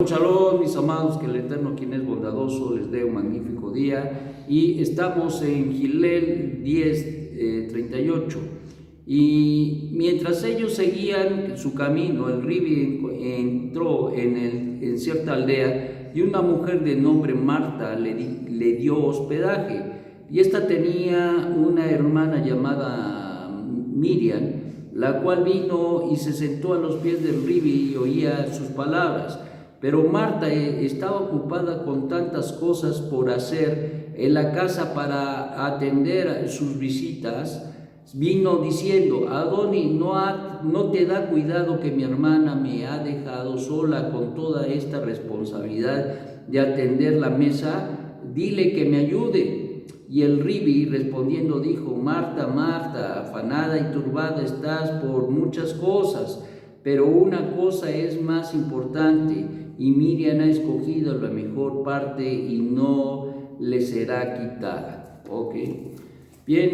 Shalom, mis amados, que el Eterno, quien es bondadoso, les dé un magnífico día. Y estamos en Gilel 10:38. Y mientras ellos seguían su camino, el Ribi entró en cierta aldea y una mujer de nombre Marta le dio hospedaje. Y esta tenía una hermana llamada Miriam, la cual vino y se sentó a los pies del Ribi y oía sus palabras. Pero Marta estaba ocupada con tantas cosas por hacer en la casa para atender a sus visitas. Vino diciendo: Adoni, ¿no te da cuidado que mi hermana me ha dejado sola con toda esta responsabilidad de atender la mesa? Dile que me ayude. Y el Ribi respondiendo dijo: Marta, Marta, afanada y turbada estás por muchas cosas, pero una cosa es más importante, y Miriam ha escogido la mejor parte y no le será quitada. Ok, bien,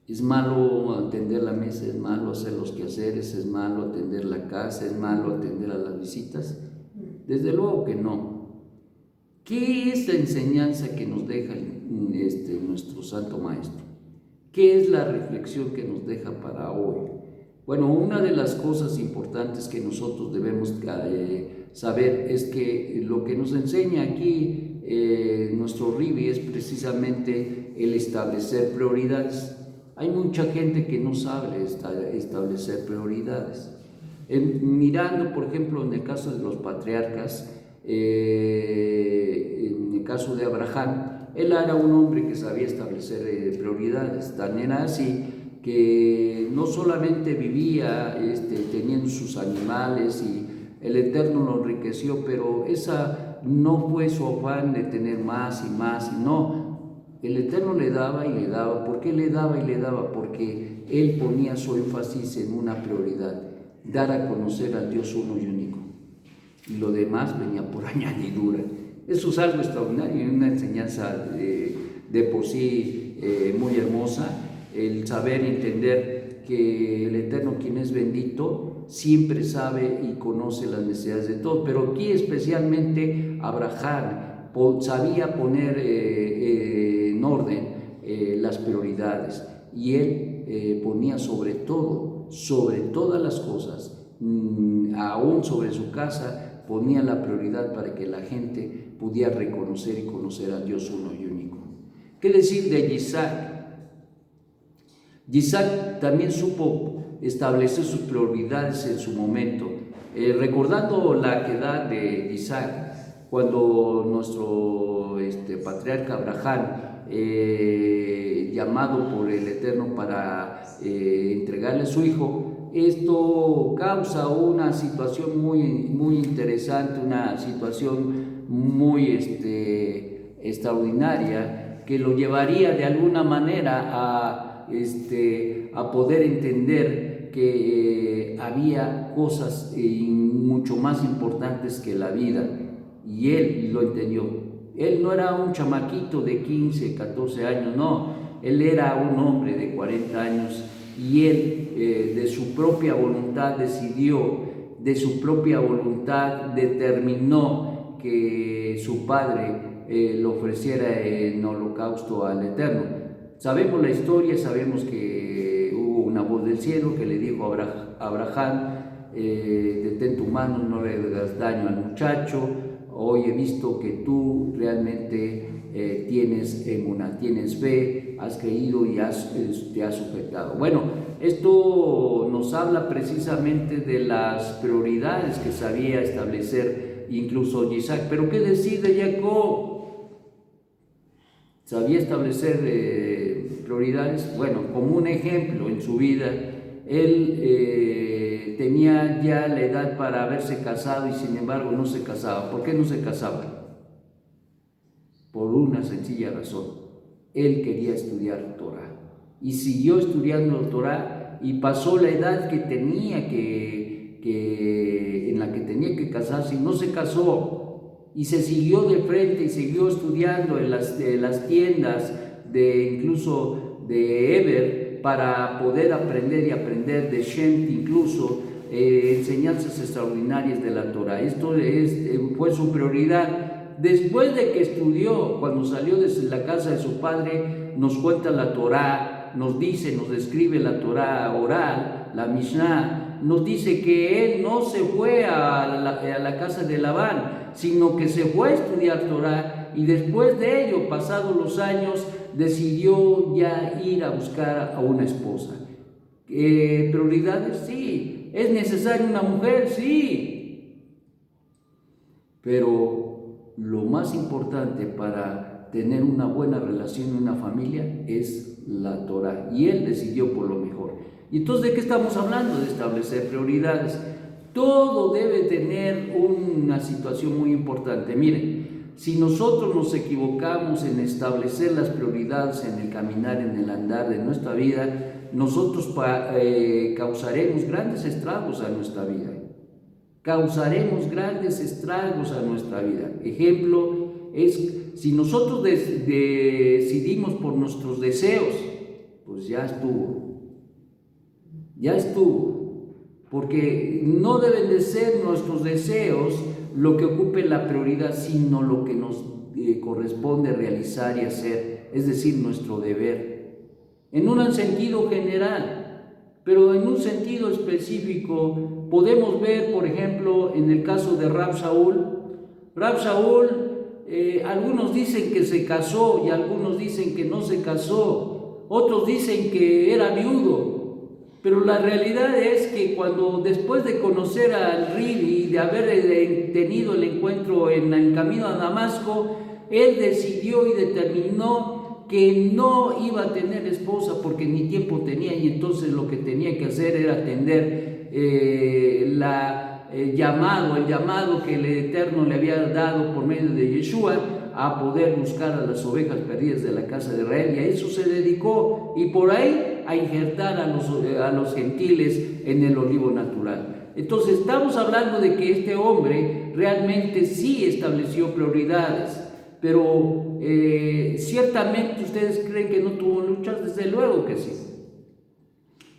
es malo atender la mesa, es malo hacer los quehaceres, es malo atender la casa, es malo atender a las visitas. Desde luego que no. ¿Qué es la enseñanza que nos deja nuestro Santo Maestro? ¿Qué es la reflexión que nos deja para hoy? Bueno, una de las cosas importantes que nosotros debemos saber es que lo que nos enseña aquí nuestro Ribi es precisamente el establecer prioridades. Hay mucha gente que no sabe establecer prioridades. Mirando, por ejemplo, en el caso de los patriarcas, en el caso de Abraham, él era un hombre que sabía establecer prioridades. Tan era así que no solamente vivía teniendo sus animales y el Eterno lo enriqueció, pero esa no fue su afán de tener más y más, y no, el Eterno le daba y le daba. ¿Por qué le daba y le daba? Porque él ponía su énfasis en una prioridad: dar a conocer al Dios uno y único, y lo demás venía por añadidura. Eso es algo extraordinario, una enseñanza de por sí muy hermosa, el saber entender que el Eterno, quien es bendito, siempre sabe y conoce las necesidades de todos. Pero aquí especialmente Abraham sabía poner en orden las prioridades, y él ponía sobre todo, sobre todas las cosas, aún sobre su casa, ponía la prioridad para que la gente pudiera reconocer y conocer a Dios uno y único. ¿Qué decir de Isaac? Isaac también supo establecer sus prioridades en su momento. Recordando la quedad de Isaac, cuando nuestro patriarca Abraham, llamado por el Eterno para entregarle a su hijo, esto causa una situación muy interesante, una situación muy extraordinaria, que lo llevaría de alguna manera a poder entender que había cosas mucho más importantes que la vida, y él lo entendió. Él no era un chamaquito de 15, 14 años, no, él era un hombre de 40 años, y él de su propia voluntad decidió, de su propia voluntad determinó que su padre lo ofreciera en holocausto al Eterno. Sabemos la historia, sabemos que hubo una voz del cielo que le dijo a Abraham: detén tu mano, no le hagas daño al muchacho. Hoy he visto que tú realmente tienes emuná, tienes fe, has creído y te has sujetado. Bueno, esto nos habla precisamente de las prioridades que sabía establecer incluso Isaac. Pero ¿qué decir de Jacob? Sabía establecer prioridades. Bueno, como un ejemplo en su vida, él tenía ya la edad para haberse casado, y sin embargo no se casaba. ¿Por qué no se casaba? Por una sencilla razón: él quería estudiar Torah, y siguió estudiando Torah, y pasó la edad que tenía en la que tenía que casarse, y no se casó. Y se siguió de frente y siguió estudiando en las tiendas incluso de Eber, para poder aprender, y aprender de Shem, incluso enseñanzas extraordinarias de la Torah. Esto fue su prioridad. Después de que estudió, cuando salió de la casa de su padre, nos cuenta la Torah, nos describe la Torah oral, la Mishnah, nos dice que él no se fue a la casa de Labán, sino que se fue a estudiar Torah, y después de ello, pasados los años, decidió ya ir a buscar a una esposa. ¿Prioridades? Sí. ¿Es necesaria una mujer? Sí. Pero lo más importante para tener una buena relación en una familia es la Torah, y él decidió por lo mejor. Y entonces, ¿de qué estamos hablando? De establecer prioridades. Todo debe tener una situación muy importante. Miren, si nosotros nos equivocamos en establecer las prioridades en el caminar, en el andar de nuestra vida, nosotros causaremos grandes estragos a nuestra vida. Causaremos grandes estragos a nuestra vida. Ejemplo es, si nosotros decidimos por nuestros deseos, pues ya estuvo. Ya estuvo. Porque no deben de ser nuestros deseos lo que ocupe la prioridad, sino lo que nos corresponde realizar y hacer, es decir, nuestro deber. En un sentido general, pero en un sentido específico, podemos ver, por ejemplo, en el caso de Rab Shaul. Rab Shaul, algunos dicen que se casó y algunos dicen que no se casó, otros dicen que era viudo. Pero la realidad es que después de conocer al Ribi y de haber tenido el encuentro en el camino a Damasco, él decidió y determinó que no iba a tener esposa porque ni tiempo tenía, y entonces lo que tenía que hacer era atender el llamado que el Eterno le había dado por medio de Yeshua, a poder buscar a las ovejas perdidas de la casa de Israel, y a eso se dedicó, y por ahí a injertar a los gentiles en el olivo natural. Entonces estamos hablando de que este hombre realmente sí estableció prioridades, pero ciertamente ustedes creen que no tuvo luchas, desde luego que sí.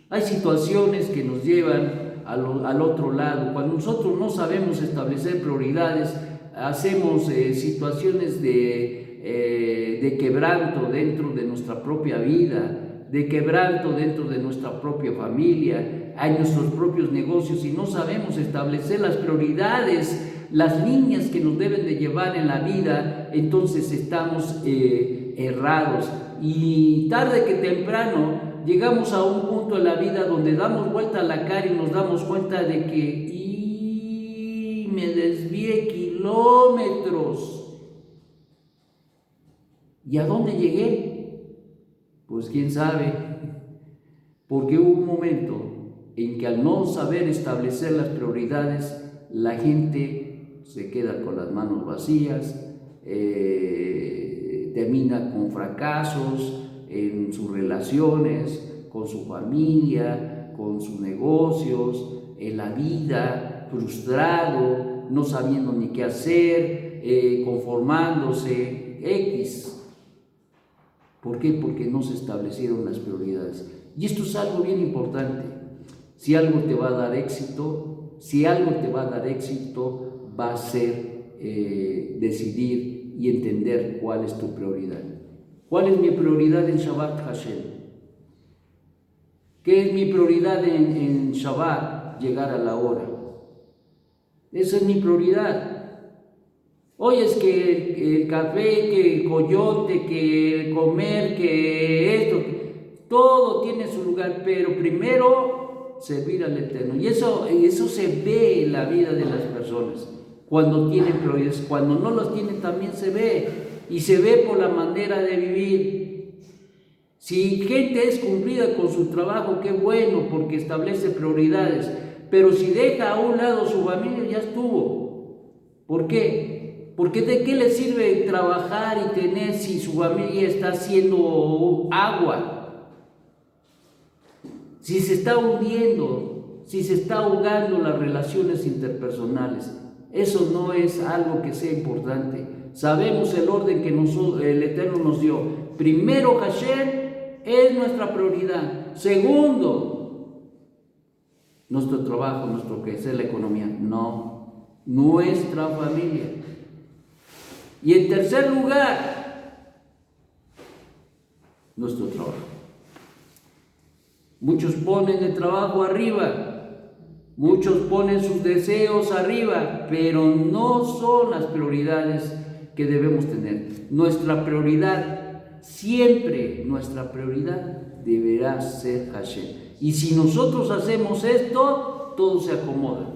Hay situaciones que nos llevan al otro lado. Cuando nosotros no sabemos establecer prioridades, hacemos situaciones de quebranto dentro de nuestra propia vida, de quebranto dentro de nuestra propia familia, hay nuestros propios negocios, y no sabemos establecer las prioridades, las líneas que nos deben de llevar en la vida, entonces estamos errados, y tarde que temprano llegamos a un punto en la vida donde damos vuelta a la cara y nos damos cuenta de que me desvié kilómetros. ¿Y a dónde llegué? Pues quién sabe, porque hubo un momento en que al no saber establecer las prioridades, la gente se queda con las manos vacías, termina con fracasos en sus relaciones, con su familia, con sus negocios, en la vida, frustrado, no sabiendo ni qué hacer, conformándose, X. ¿Por qué? Porque no se establecieron las prioridades. Y esto es algo bien importante. Si algo te va a dar éxito, va a ser decidir y entender cuál es tu prioridad. ¿Cuál es mi prioridad en Shabbat Hashem? ¿Qué es mi prioridad en Shabbat? Llegar a la hora. Esa es mi prioridad. Hoy es que el café, que el coyote, que comer, que esto, todo tiene su lugar, pero primero servir al Eterno. Y eso se ve en la vida de las personas, cuando tienen prioridades. Cuando no las tienen también se ve, y se ve por la manera de vivir. Si gente es cumplida con su trabajo, qué bueno, porque establece prioridades, pero si deja a un lado su familia, ya estuvo. ¿Por qué? Porque ¿de qué le sirve trabajar y tener si su familia está haciendo agua? Si se está hundiendo, si se está ahogando las relaciones interpersonales. Eso no es algo que sea importante. Sabemos el orden que el Eterno nos dio. Primero, Hashem es nuestra prioridad. Segundo, nuestro trabajo, nuestro crecer, la economía. No, nuestra familia. Y en tercer lugar, nuestro trabajo. Muchos ponen el trabajo arriba, muchos ponen sus deseos arriba, pero no son las prioridades que debemos tener. Nuestra prioridad, siempre nuestra prioridad deberá ser Hashem. Y si nosotros hacemos esto, todo se acomoda.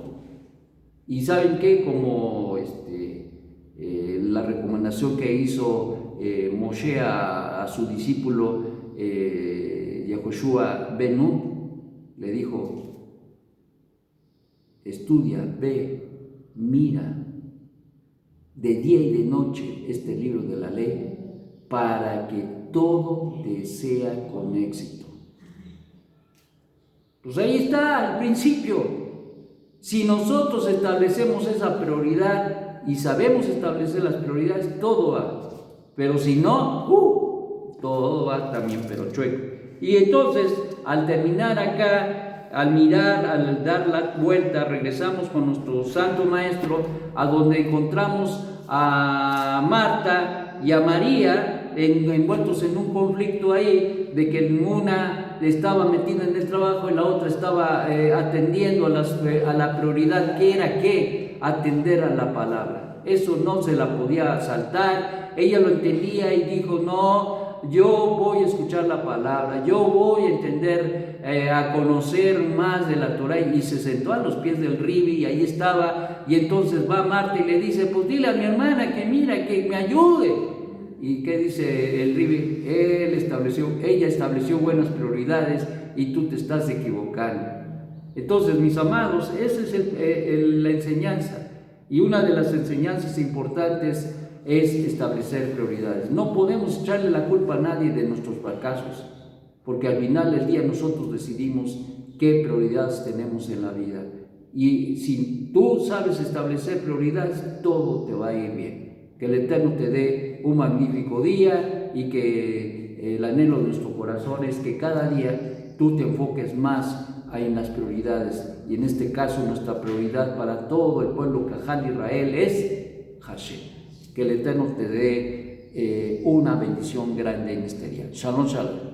Y ¿saben qué? Como la recomendación que hizo Moshe a su discípulo Yehoshua ben Nun, le dijo: estudia, ve, mira de día y de noche este libro de la ley, para que todo te sea con éxito. Pues ahí está el principio. Si nosotros establecemos esa prioridad y sabemos establecer las prioridades, todo va. Pero si no, todo va también, pero chueco. Y entonces, al terminar acá, al mirar, al dar la vuelta, regresamos con nuestro santo maestro, a donde encontramos a Marta y a María envueltos en un conflicto ahí, de que una estaba metida en el trabajo y la otra estaba atendiendo a la prioridad, que era que atender a la palabra. Eso no se la podía saltar. Ella lo entendía y dijo: no, yo voy a escuchar la palabra, yo voy a entender, a conocer más de la Torah. Y se sentó a los pies del Ribi y ahí estaba. Y entonces va Marta y le dice: pues dile a mi hermana que mira, que me ayude. ¿Y qué dice el Ribi? Ella estableció buenas prioridades y tú te estás equivocando. Entonces, mis amados, esa es la enseñanza. Y una de las enseñanzas importantes es establecer prioridades. No podemos echarle la culpa a nadie de nuestros fracasos, porque al final del día nosotros decidimos qué prioridades tenemos en la vida. Y si tú sabes establecer prioridades, todo te va a ir bien. Que el Eterno te dé un magnífico día, y que el anhelo de nuestro corazón es que cada día tú te enfoques más en las prioridades. Y en este caso, nuestra prioridad para todo el pueblo Cajal Israel es Hashem. Que el Eterno te dé una bendición grande en este día. Shalom, shalom.